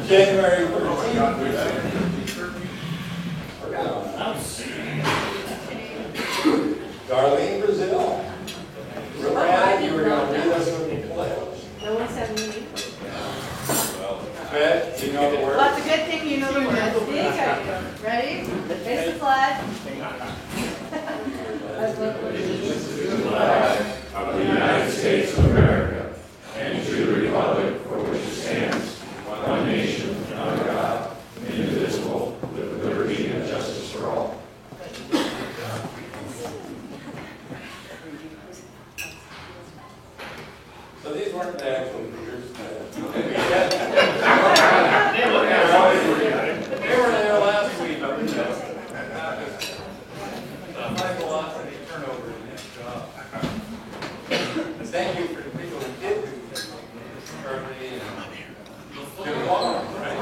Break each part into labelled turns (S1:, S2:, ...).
S1: January 13th. Darlene Brazil. We're glad you were going to lead us with the pledge.
S2: No one's having me.
S1: Bet, you know the words.
S2: Well, that's a good thing you know the words. Ready? Face the flag.
S3: Of the United States of America, and to the republic for which it stands, one nation, under God, indivisible, with liberty and justice for all.
S1: So these weren't the actual leaders. They were there last week. Michael velocity turnover in his job. Thank you for the people who did do this. Early and Jim Long, right?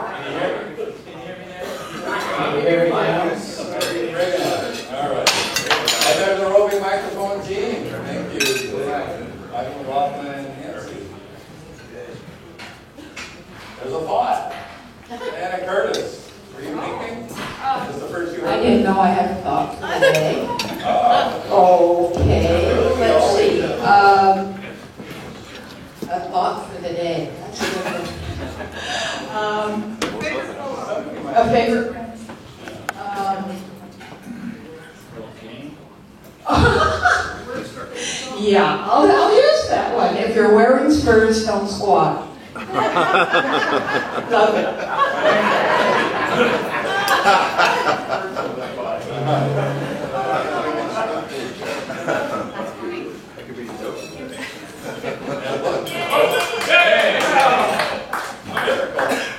S1: Can you hear me? Can you hear me now? Very nice. Very nice. All right. And there's a roving microphone team. Thank you. Michael Rothman and Nancy. There's a pot. Anna Curtis. Were you thinking? This is the first you heard.
S4: I didn't know I had a thought for the day. Okay, let's see. A thought for the day. That's a good one. A favorite. Yeah, I'll use that one. If you're wearing spurs, don't squat. Love it.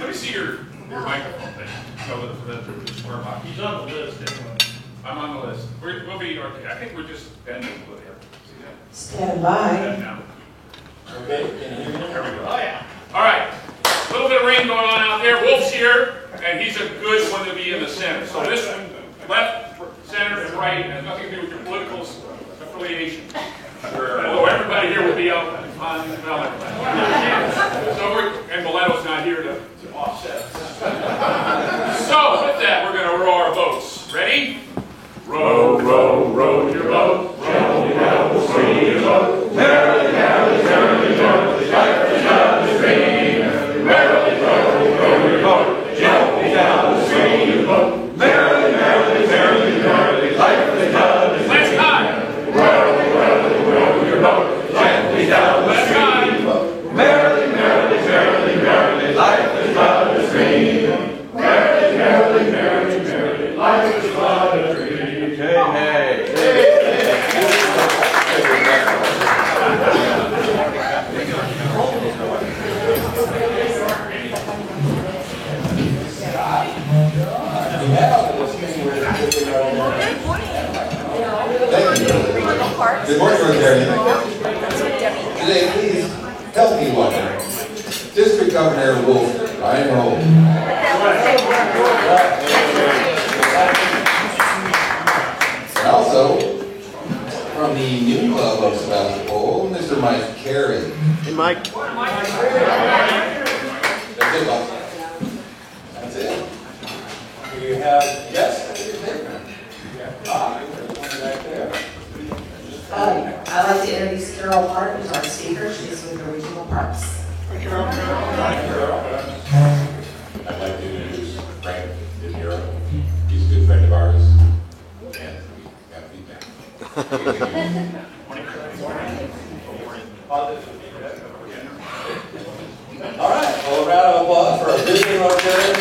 S3: Let me see your microphone thing. So the square box. He's on the list. I'm on the list. We'll be. I think we're just bending a little here.
S4: Stand by.
S1: Okay, can you hear me?
S3: There we go. Oh yeah. All right. A little bit of rain going on out there. Wolf's here, and he's a good one to be in the center. So this left, center, and right has nothing to do with your political affiliation. Although everybody here will be out on ballot. And Miletto's not here to offset. So with that, we're going to row our boats. Ready? Row, row, row your boat. Gently down the stream. Merrily, merrily, merrily, merrily, merrily down the stream. Merrily, merrily, row your boat. Gently down the stream. Merrily, merrily, merrily, merrily, lightly down the stream. Last time. Merrily, merrily, row your boat. Gently down the stream. Merrily, merrily, merrily, merrily, lightly down the stream. Merrily, merrily, merrily, merrily, lightly down the stream. Hey, hey.
S5: Good morning, Rotarian. Today, please help me one. District Governor Wolf, Ryan Home. And also, from the new club of Sebastopol, Mr. Mike Carey.
S6: Hey, Mike.
S5: That's it, boss.
S1: That's it. Do you have guests that you take? There's one right there.
S4: I'd like to introduce Carol Park, who's our speaker. She's with the Regional Parks.
S5: I'd like to introduce Frank DeNiro. He's a good friend of ours. And we got feedback.
S1: All right, well, a round of applause for our visiting Rotarian.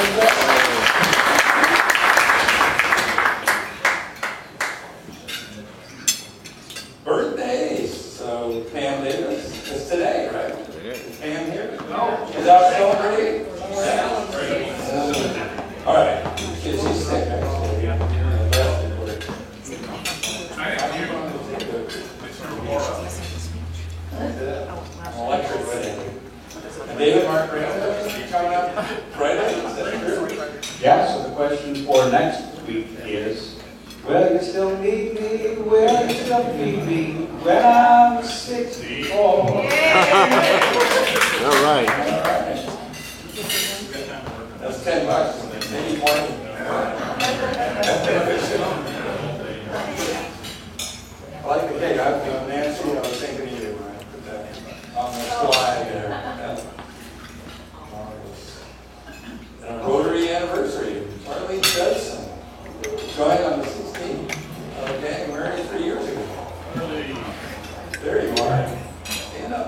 S1: Birthdays. So Pam Davis is today, right? Is Pam here? No. Is out celebrating? All right. She's sick, actually.
S6: next week is, will you still need me? Will you still need me when I'm 64?
S7: All right.
S1: That's $10. Maybe more. I like the cake. Nancy, I was thinking of you when I put that on the slide there. And a Rotary anniversary. Marlene Judson joined on the 16th of January 3 years ago. There you are. Stand up.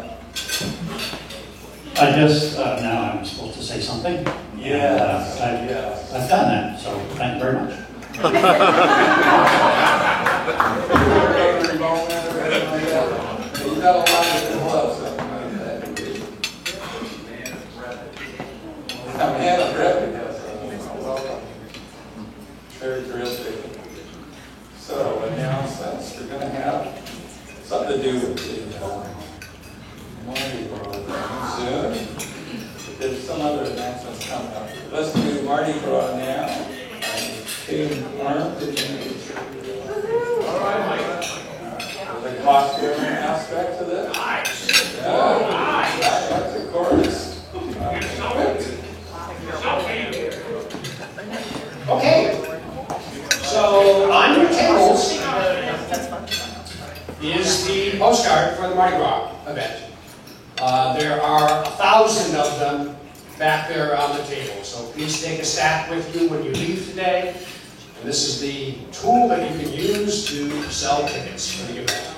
S6: I just, now I'm supposed to say something.
S1: Yes.
S6: I've done that, so thank you very much.
S1: Rotary moment or anything like that. You've got a lot of good love, something like that. I'm Hannah Brett, because welcome. Very terrific. So, announcements. We're going to have something to do with the Mardi Gras soon. There's some other announcements coming up. Let's do Mardi Gras now. The costume aspect to this. That's of course.
S6: Okay, so on your tables is the postcard for the Mardi Gras event. There are 1,000 of them back there on the table, so please take a stack with you when you leave today. And this is the tool that you can use to sell tickets for the event.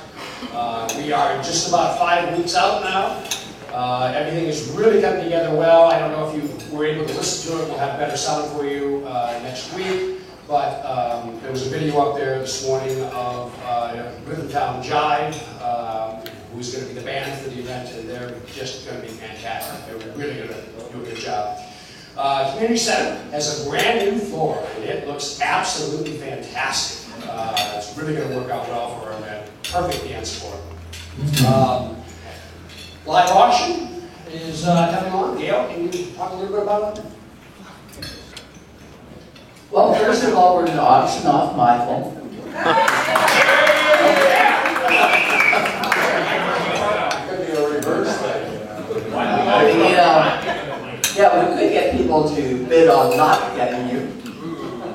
S6: We are just about 5 weeks out now. Everything is really coming together well. I don't know if you were able to listen to it. We'll have better sound for you next week. But there was a video up there this morning of Rhythmtown Jive, who's going to be the band for the event, and they're just going to be fantastic. They're really going to do a good job. Community Center has a brand new floor, and it looks absolutely fantastic. It's really going to work out well for our event. Perfect dance floor. Live auction is coming on. Gail, can you talk a little bit about it?
S4: Well, first of all, we're going to auction off Michael.
S1: Could be a reverse thing.
S4: Yeah, we could get people to bid on not getting you.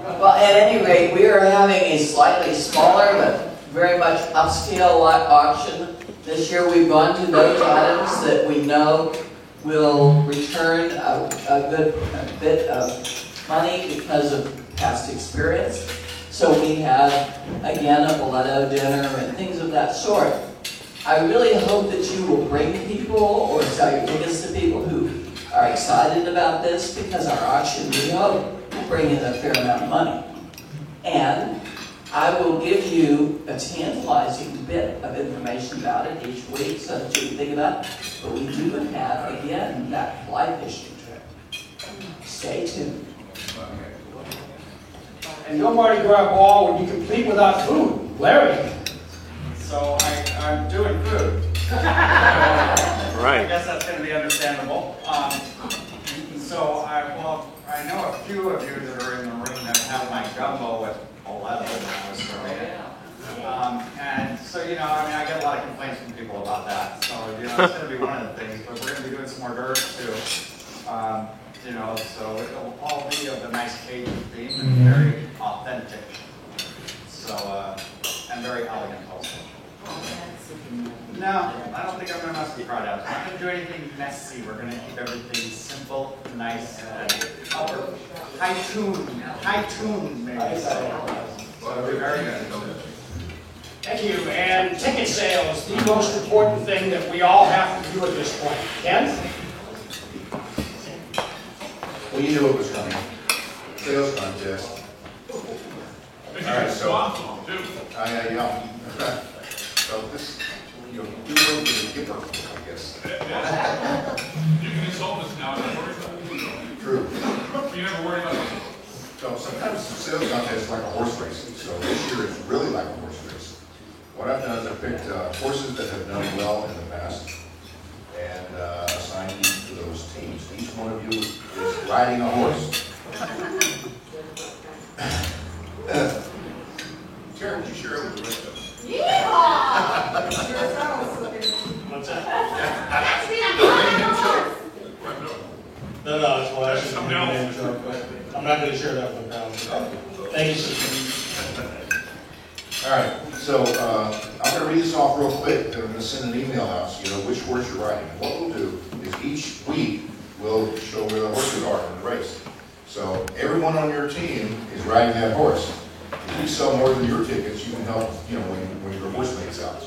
S4: Well, at any rate, we are having a slightly smaller but very much upscale auction. This year we've gone to those items that we know will return a good bit of money because of past experience. So we have, again, a Boleto dinner and things of that sort. I really hope that you will bring people or sell your tickets to people who are excited about this, because our auction, we hope, will bring in a fair amount of money. And I will give you a tantalizing bit of information about it each week so that you can think about it. But we do have, again, that fly fishing trip. Stay tuned.
S6: And no Mardi Gras ball would be complete without food. Larry.
S8: So I'm doing food.
S7: Right.
S8: I guess that's going to be understandable. So I know a few of you that are in the room that have my gumbo with Boleto when I was serving it. And so, I get a lot of complaints from people about that. So, it's going to be one of the things, but we're going to be doing some hors d'oeuvres too. So it'll all be of the nice Cajun theme and very authentic. So, and very elegant also. No, I don't think I'm going to mess with fried apples. I'm not going to do anything messy. We're going to keep everything simple, nice, and high tune, maybe. So it'll be very good.
S6: Thank you. And ticket sales, the most important thing that we all have to do at this point. Ken?
S5: Well, you knew it was coming. Sales contest.
S3: All right, so awesome, too.
S5: Yeah. So this, you work with a giver, I guess.
S3: You can insult us now, don't worry about it.
S5: True.
S3: You never worry about it.
S5: So sometimes the sales contest is like a horse racing. So this year it's really like a horse race. What I've done is I've picked horses that have done well in the past and assigned you to those teams. Each one of you is riding a horse.
S6: What's that?
S9: No, it's well,
S3: That's something else.
S9: I'm not going to share that with the crowd. Thank you, sir.
S5: All right, so I'm going to read this off real quick, and I'm going to send an email out so you know which horse you're riding. What we'll do is each week we'll show where the horses are in the race. So everyone on your team is riding that horse. If you sell more than your tickets, you can help, you know, when your horse makes out.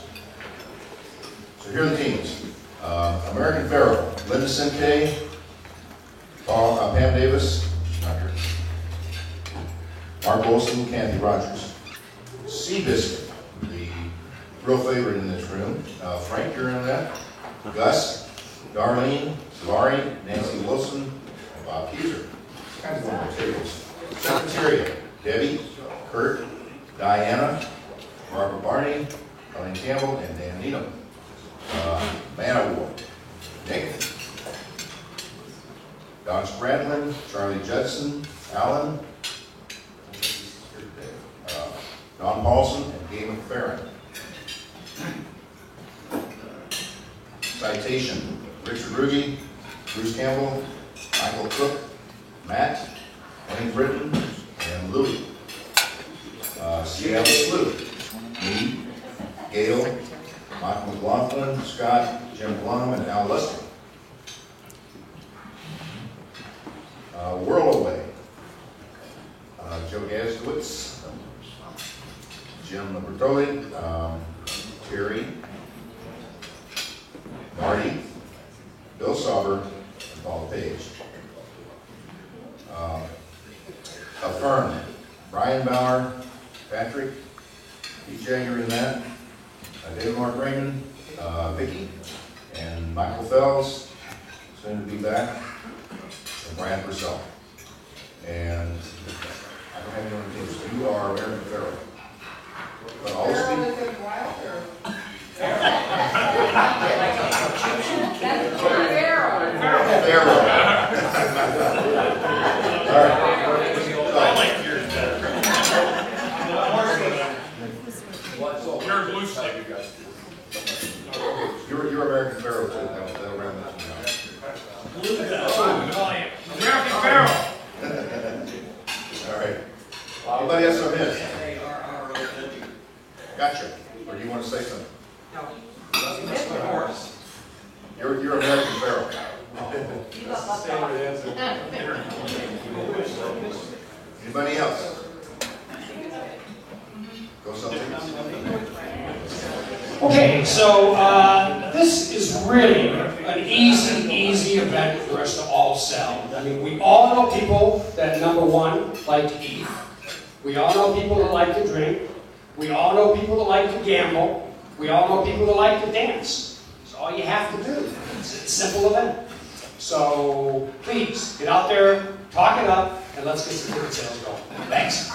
S5: So here are the teams. American Pharoah, Linda Simkay, Pam Davis, not here. Mark Olson, Kathy Rogers. Seabiscuit, the real favorite in this room. Frank, you're in that. Gus, Darlene, Laurie, Nancy Wilson, and Bob Keiser. Kind of one of my tables. Secretariat, Debbie, Kurt, Diana, Barbara Barney, Colleen Campbell, and Dan Needham. Man Award, Nick, Don Spradlin, Charlie Judson, Alan, Don Paulson, and Gabe McFerrin. Citation, Richard Ruge, Bruce Campbell, Michael Cook, Matt, Wayne Britton, and Louie. Seattle Sloop, me, Gail, Michael McLaughlin, Scott, Jim Blum, and Al Lester. Whirl Away, Joe Gazdowitz, Jim Bertoli, Terry, Marty, Bill Sauber, and Paul Page. Affirm, Brian Bauer, Patrick, Pete Jagger in that, David Mark Raymond, Vicky, and Michael Fells, soon to be back, and Brian Purcell. And I don't have anyone to teach. You are American Pharoah. But all
S2: That's
S5: speak. Pharoah. All right.
S3: I like yours better. We're blue stick, you guys.
S5: You're American Pharoah too. That'll round that
S3: American Pharoah.
S5: one out. All right. Anybody else on this? Gotcha. Or do you want to say something? You're American Pharoah. Anybody else? Go something.
S6: Okay, so this is really an easy event for us to all sell. I mean, we all know people that, number one, like to eat. We all know people that like to drink. We all know people that like to gamble. We all know people that like to dance. It's all you have to do. It's a simple event. So please, get out there, talk it up, and let's get some ticket sales going. Thanks.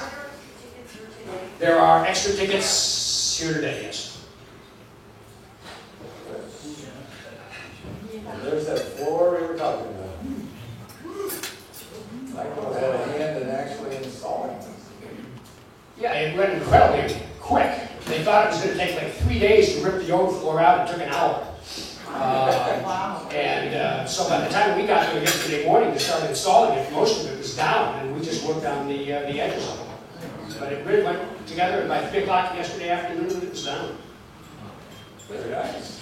S6: There are extra tickets here today, yes.
S1: And there's that floor we were talking about. Michael had a hand in actually installing this.
S6: Yeah, it went incredibly quick. They thought it was going to take like 3 days to rip the old floor out. It took an hour. So by the time we got there yesterday morning to start installing it, most of it was down, and we just worked on the edges of it. But it really went together, and by 3 o'clock yesterday afternoon, it was down.
S1: Very nice.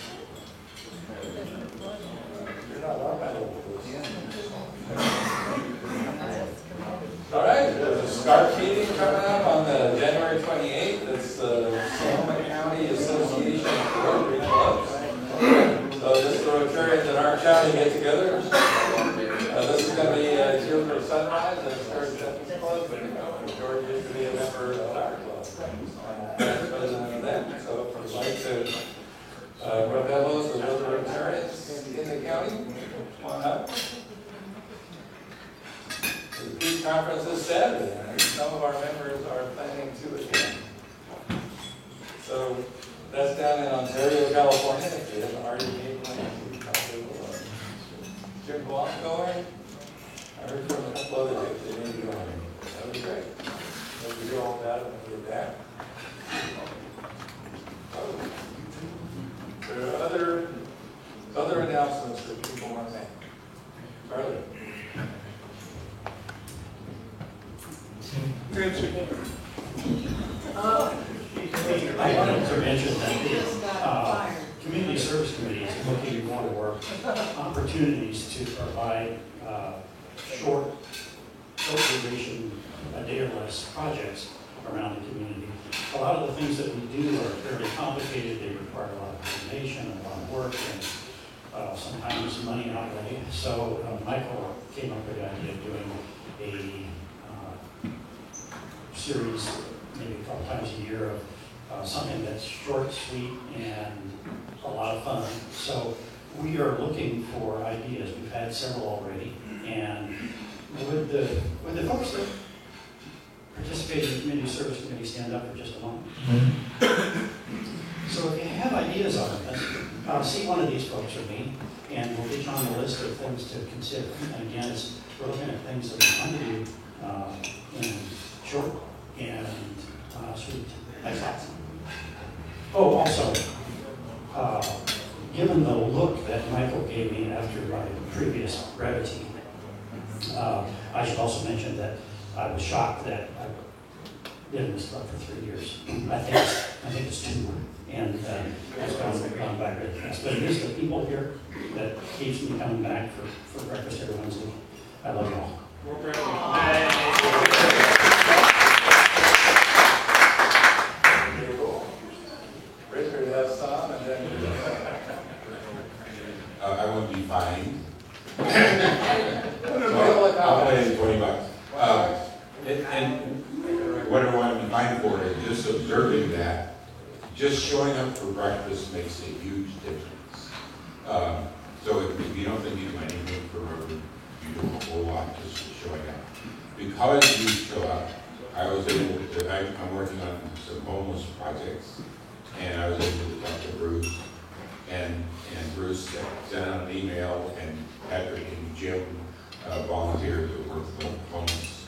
S1: You're not wrong about it. All right, there's a SCART meeting coming up on the January 28th. It's the Sonoma County Association of Rotary Clubs. So this is the Rotarians in our county get together. This is going to be here for sunrise at George Jeffers Club. George used to be a member of our club. President of them. So if you'd like to rub elbows with other Rotarians in the county, come on up. The peace conference is Saturday, and some of our members are planning to attend. So that's down in Ontario, California. If you haven't already made plans, you can probably will. Jim Blum going? I heard from a couple other chicks they need to go. That would be great. So we do all that when we get back.
S10: wanted to mention that the Community Service Committee is looking for opportunities to provide short duration, a day or less projects around the community. A lot of the things that we do are fairly complicated. They require a lot of coordination and a lot of work and sometimes money outlay. So Michael came up with the idea of doing a series, maybe a couple times a year, of something that's short, sweet, and a lot of fun. So we are looking for ideas. We've had several already, and would the folks that participate in the Community Service Committee stand up for just a moment? So if you have ideas on this, see one of these folks or me, and we'll get you on the list of things to consider. And again, we're looking at things that we want to do in short and sweet. Like that. Oh, also, given the look that Michael gave me after my previous brevity, I should also mention that I was shocked that I been in this club for 3 years. I think it's 2, and it's gone back really fast. But it is the people here that keeps me coming back for breakfast every Wednesday. I love you all.
S1: Richard has some, and then
S11: I won't be fined.
S1: so,
S11: I'll pay $20. And what I want to be fined for is just observing that. Just showing up for breakfast makes a huge difference. So if you don't think you do anything for you do a whole lot just showing up. Because you show up, I was able to, I'm working on some homeless projects, and I was able to talk to Bruce, and Bruce sent out an email, and Patrick and Jim volunteered to work with the homeless.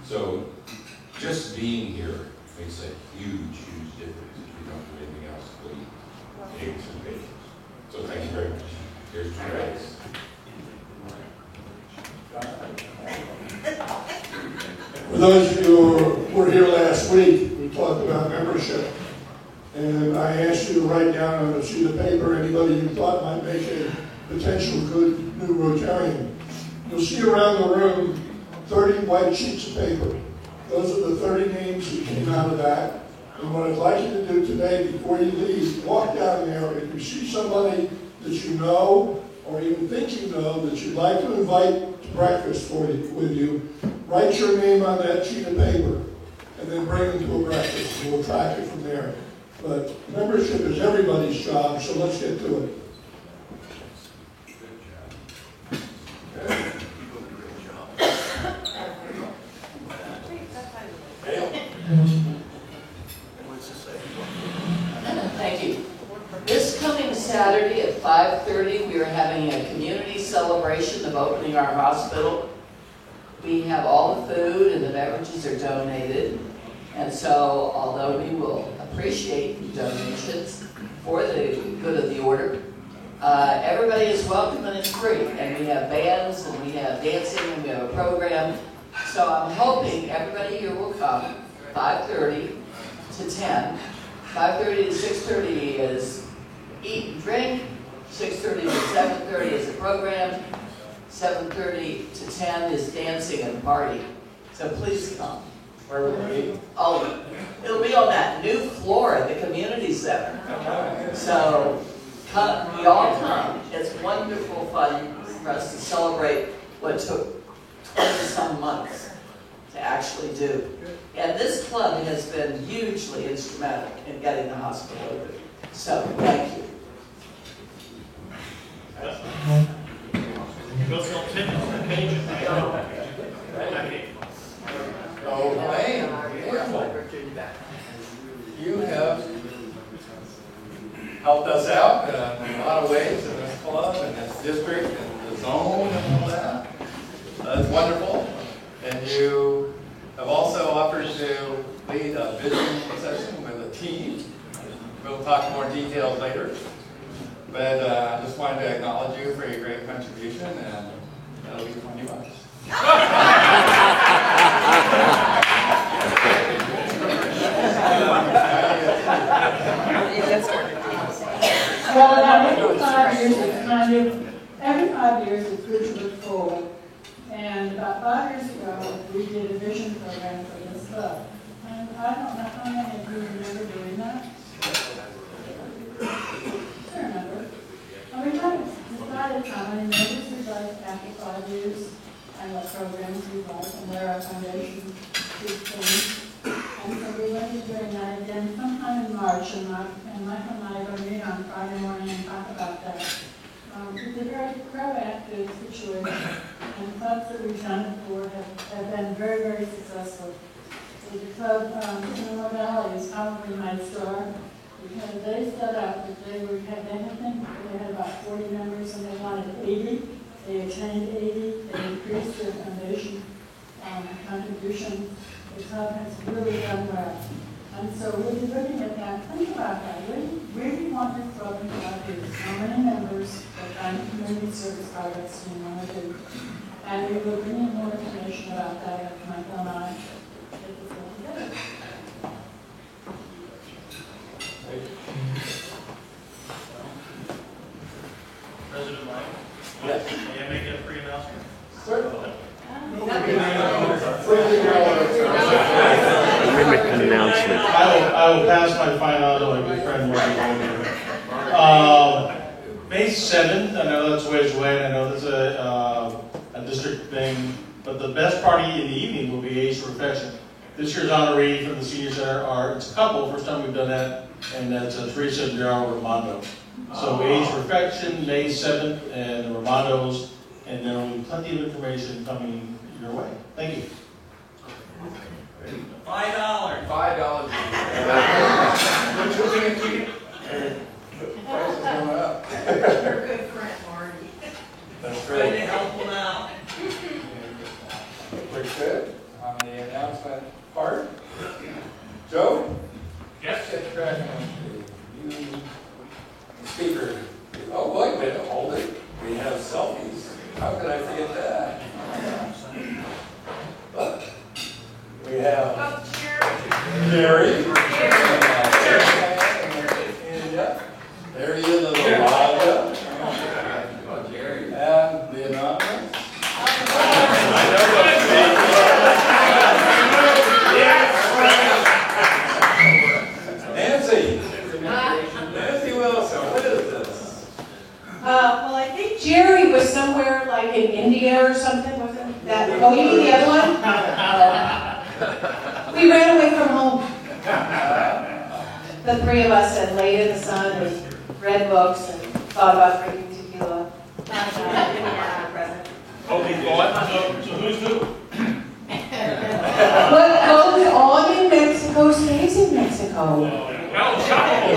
S11: So just being here makes a huge, huge difference if you don't do anything else but eat some patients. So thank you very much. Here's $2.
S12: For those of you who were here last week, we talked about membership. And I asked you to write down on a sheet of paper anybody you thought might make a potential good new Rotarian. You'll see around the room 30 white sheets of paper. Those are the 30 names that came out of that. And what I'd like you to do today, before you leave, walk down there, and if you see somebody that you know, or even think you know, that you'd like to invite to breakfast with you, write your name on that sheet of paper, and then bring them to a breakfast, and we'll track it from there. But membership is everybody's job, so let's get to it.
S4: Thank you. This coming Saturday at 5:30, we are having a community celebration of opening our hospital. We have all the food and the beverages are donated. And so, although we will appreciate donations for the good of the order, everybody is welcome and it's free. And we have bands and we have dancing and we have a program. So I'm hoping everybody here will come 5:30 to 10. 5:30 to 6:30 is eat and drink. 6:30 to 7:30 is a program. 7:30 to 10 is dancing and party. So please come.
S1: where will it be?
S4: Oh, it'll be on that new floor at the community center. So come, y'all come. It's wonderful fun for us to celebrate what took 20-some months to actually do. And this club has been hugely instrumental in getting the hospital open. So thank you.
S1: So, Elaine, wonderful. You have helped us out in a lot of ways in this club and this district and the zone and all that. That's wonderful. And you have also offered to lead a vision session with a team. We'll talk more details later. But I just wanted to acknowledge you for your great contribution, and that'll be $20.
S13: Well, now, every 5 years it's good to look forward. And about 5 years ago, we did a vision program for this club. And I don't know how many of you remember doing that. I remember. And we kind of decided how many members we'd like after 5 years, and what programs we'd like, and where our foundation should things. And so we went to doing that again sometime in March, and Michael and I are going to meet on Friday morning and talk about that. It's a very proactive situation, and clubs that we've done before have been very, very successful. So the club, Sonoma Valley is probably my star, because they set up that they would have anything, they had about 40 members and they wanted 80. They attained 80, they increased their foundation contribution. The club has really done well. And so we'll be looking at that. Think about that. Where do you want your club in 5 years? How many members, what kind of community service projects do you want to do? And we will bring you more information about that after Michael and I get this all together.
S9: President Mike?
S1: Yes.
S9: May I make a pre-announcement?
S1: Certainly.
S7: Announcement.
S9: I will pass my fine on to my good friend Marty Goldman. May 7th, I know that's ways away, and I know that's a district thing, but the best party in the evening will be Age Perfection. This year's honoree from the Senior Center it's a couple, first time we've done that, and that's Teresa and Daryl Romando. So Age Perfection, May 7th, and the Romandos, and there will be plenty of information coming your way. Thank you.
S1: $5. $5. Price is going up.
S2: Your good friend, Marty.
S1: That's
S2: Trying to
S1: great.
S2: help him out.
S1: We're good on the announcement part. Joe?
S3: Yes?
S1: Get track on the speaker. Oh, wait a minute, hold it. We have selfies. How could I forget that? Look. We have Jerry. Yeah. There he is, little Rhonda. And the anonymous. Nancy. Nancy Wilson, what is this?
S2: Well, I think Jerry was somewhere like in India or something, wasn't that? Oh, you mean the other one? We ran away from home. The three of us had laid in the sun and read books and thought about drinking tequila.
S3: Holy God.
S9: So who's who?
S2: What goes on in Mexico stays in Mexico.
S3: El Chapo.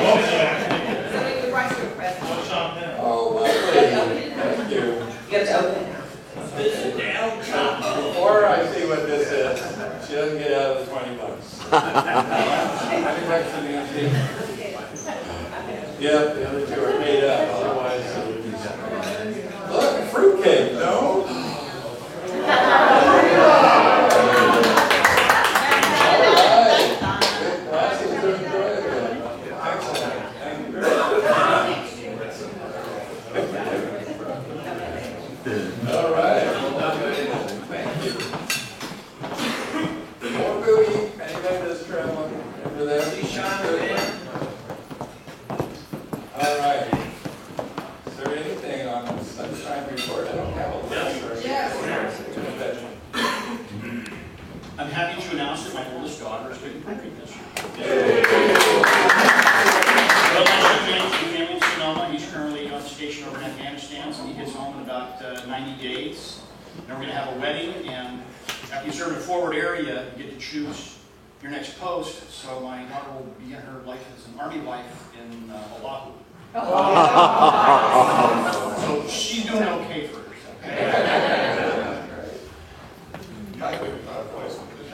S1: Oh, lovely. Thank you.
S2: You have to open it now.
S1: Before I see what this is, she doesn't get out of the $20. Happy breakfast, Nancy. Yep, the other two are paid up, otherwise it would be. Look, fruitcake, no? All right. Good classes to enjoy. Excellent. Thank you very much. All right. Thank you. More booty. Anybody that's traveling over there? All right. Is there anything on the sunshine report? I don't have a list. Yes.
S10: I'm happy to announce that my oldest daughter is getting pregnant this year. Well, my James from family in Sonoma. He's currently on station over in Afghanistan, so he gets home in about 90 days. And we're going to have a wedding, and after you serve in a forward area, you get to choose your next post. So my daughter will begin her life as an Army wife in Oahu. So she's doing okay for herself.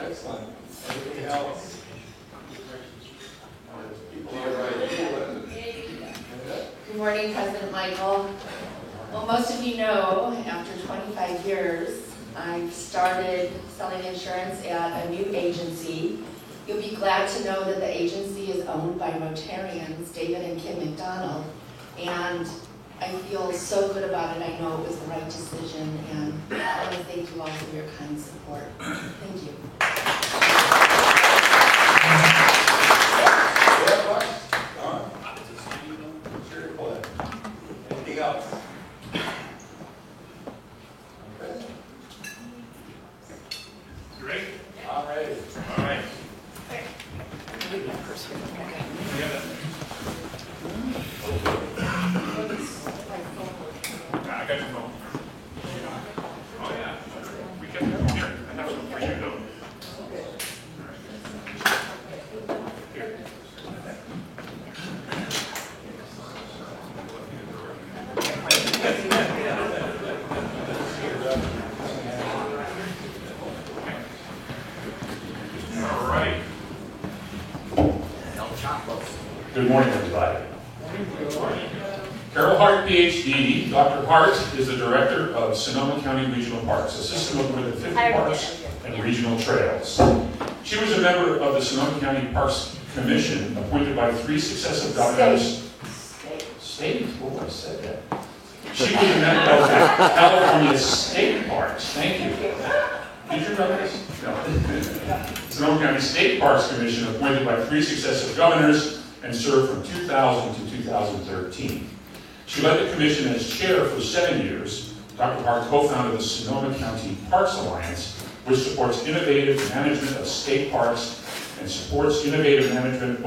S1: Excellent. Anything else? People are right.
S14: Good morning, President Michael. Well, most of you know, after 25 years, I started selling insurance at a new agency You'll be glad to know that the agency is owned by Rotarians, David and Kim McDonald, and I feel so good about it. I know it was the right decision, and I want to thank you all for your kind support. Thank you.
S1: Anything else? Okay.
S3: You ready?
S1: I'm ready.
S3: All right. I got your phone. Oh, yeah. We can, here, I have some for you, though. Here. All right. Good morning, everybody. Carol Hart, PhD. Dr. Hart is the director of Sonoma County Regional Parks, a system of more than 50 parks and regional trails. She was a member of the Sonoma County Parks Commission, appointed by 3 successive governors. State? Oh, I said that. She was a member of the California State Parks. Thank you. Did you know this? No. Sonoma County State Parks Commission, appointed by 3 successive governors, and served from 2000 to 2013. She led the commission as chair for 7 years. Dr. Hart co-founded the Sonoma County Parks Alliance, which supports innovative management of state parks and supports innovative management,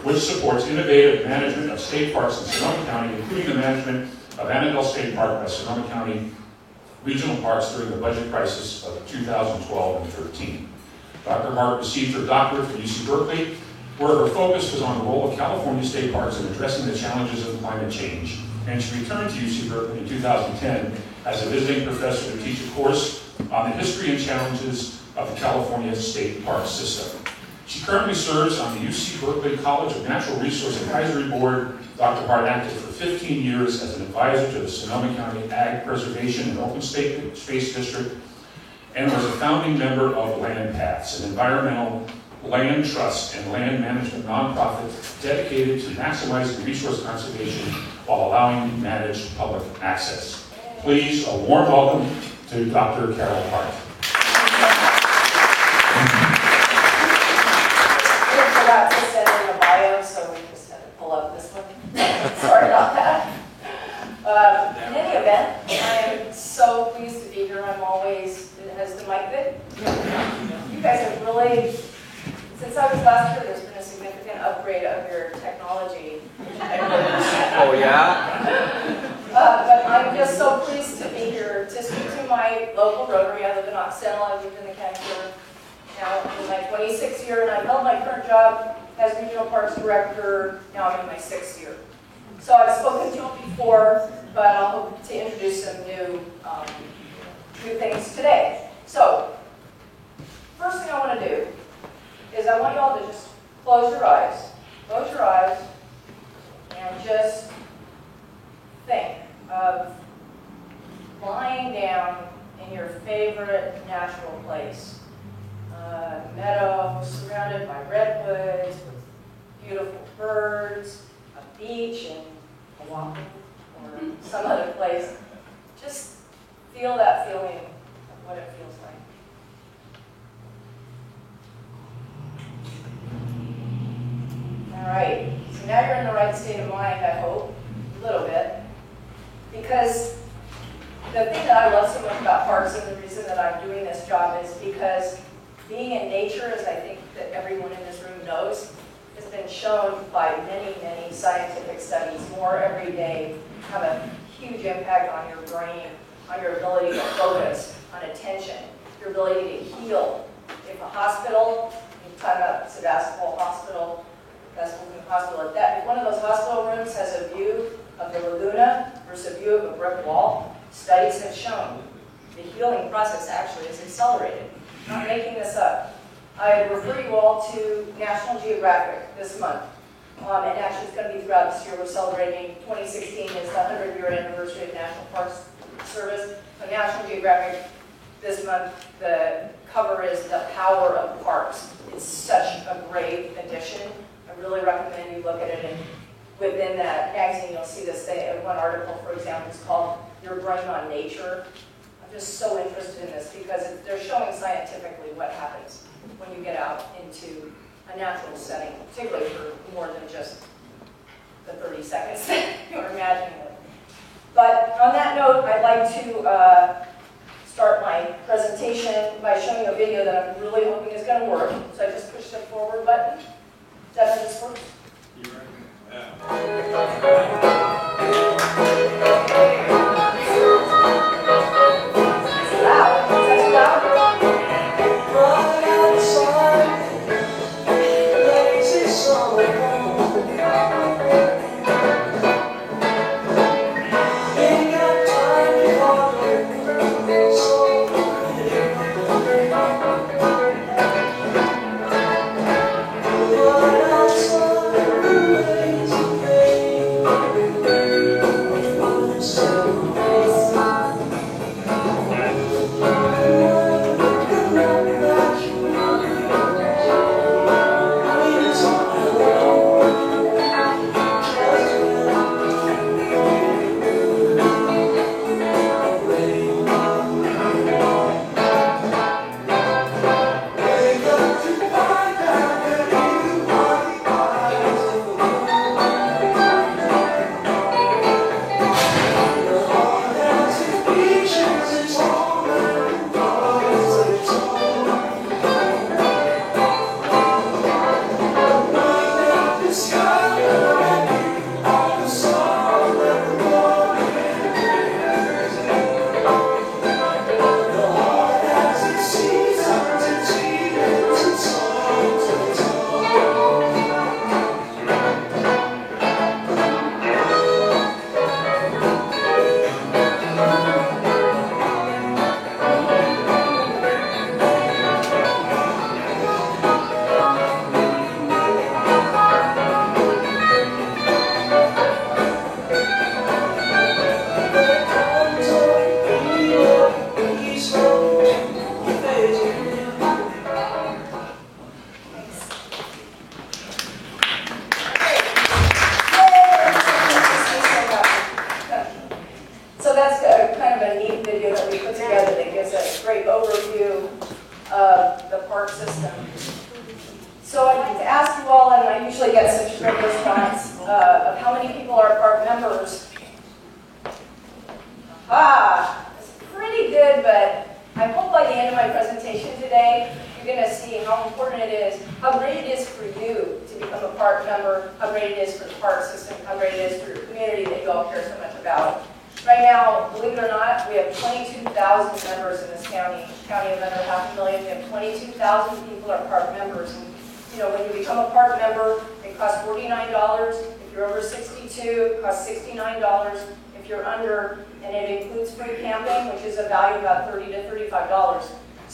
S3: which supports innovative management of state parks in Sonoma County, including the management of Annandale State Park by Sonoma County Regional Parks during the budget crisis of 2012 and 13. Dr. Hart received her doctorate from UC Berkeley, where her focus was on the role of California state parks in addressing the challenges of climate change. And she returned to UC Berkeley in 2010 as a visiting professor to teach a course on the history and challenges of the California State Park System. She currently serves on the UC Berkeley College of Natural Resource Advisory Board. Dr. Hart acted for 15 years as an advisor to the Sonoma County Ag Preservation and Open Space District, and was a founding member of Land Paths, an environmental land trust and land management nonprofit dedicated to maximizing resource conservation while allowing managed public access. Please, a warm welcome to Dr. Carol Hart.
S2: We forgot to send in a bio, so we just had to pull up this one. Sorry about that. In any event, I am so pleased to be here. I'm always, has the mic good? You guys have really, since I was last here, there's been a significant upgrade of your technology.
S8: Oh, yeah?
S2: But I'm just so pleased to be here to speak to my local Rotary. I live in Occidental. I've lived in the county for now in my 26th year, and I've held my current job as Regional Parks Director. Now I'm in my 6th year. So I've spoken to you before, but I'll hope to introduce some new things today. So, first thing I want to do is I want you all to just close your eyes, and just think of lying down in your favorite natural place. Meadow surrounded by redwoods, with beautiful birds, a beach in Hawaii, or some other place. Just feel that feeling of what it feels like. All right, so now you're in the right state of mind, I hope, a little bit, because the thing that I love so much about parks and the reason that I'm doing this job is because being in nature, as I think that everyone in this room knows, has been shown by many, many scientific studies more every day have a huge impact on your brain, on your ability to focus, on attention, your ability to heal. If a hospital, you talk about Sebastopol Hospital, if one of those hospital rooms has a view of the Laguna versus a view of a brick wall, studies have shown the healing process actually is accelerated. I'm not making this up. I refer you all to National Geographic this month. And actually it's going to be throughout this year. We're celebrating 2016 is the 100-year anniversary of National Parks Service. So National Geographic this month, the cover is The Power of Parks. It's such a great addition. I really recommend you look at it. And within that magazine, you'll see this thing. One article, for example, is called Your Brain on Nature. I'm just so interested in this because they're showing scientifically what happens when you get out into a natural setting, particularly for more than just the 30 seconds that you're imagining it. But on that note, I'd like to start my presentation by showing you a video that I'm really hoping is going to work. So I just pushed the forward button. Does that mean this works?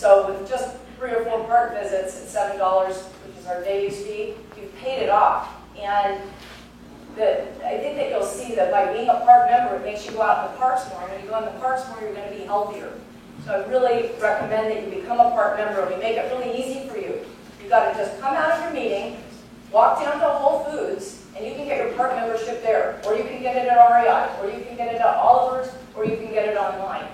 S2: So with just 3 or 4 park visits at $7, which is our day use fee, you've paid it off. And I think that you'll see that by being a park member, it makes you go out in the parks more. And when you go in the parks more, you're going to be healthier. So I really recommend that you become a park member. We make it really easy for you. You've got to just come out of your meeting, walk down to Whole Foods, and you can get your park membership there. Or you can get it at REI, or you can get it at Oliver's, or you can get it online.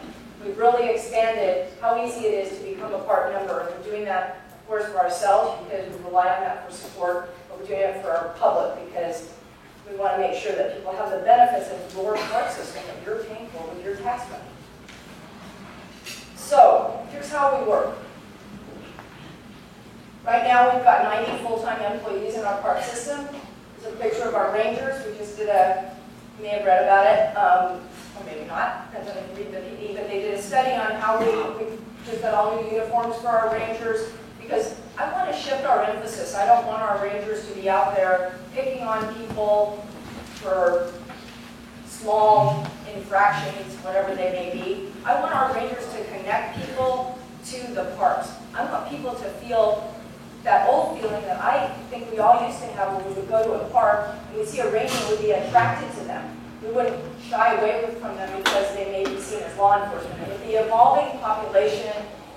S2: We've really expanded how easy it is to become a park member. And we're doing that, of course, for ourselves because we rely on that for support, but we're doing it for our public because we want to make sure that people have the benefits of your park system that you're paying for with your tax money. So, here's how we work. Right now, we've got 90 full-time employees in our park system. There's a picture of our rangers. We just did you may have read about it, or maybe not, depends on if you read the PD, but they did a study on how we just got all new uniforms for our rangers, because I want to shift our emphasis. I don't want our rangers to be out there picking on people for small infractions, whatever they may be. I want our rangers to connect people to the parks. I want people to feel that old feeling that I think we all used to have when we would go to a park and we'd see a ranger and we'd be attracted to them. We wouldn't shy away from them because they may be seen as law enforcement. And with the evolving population population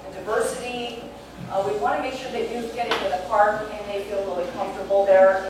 S2: and diversity. We want to make sure that youth get into the park and they feel really comfortable there.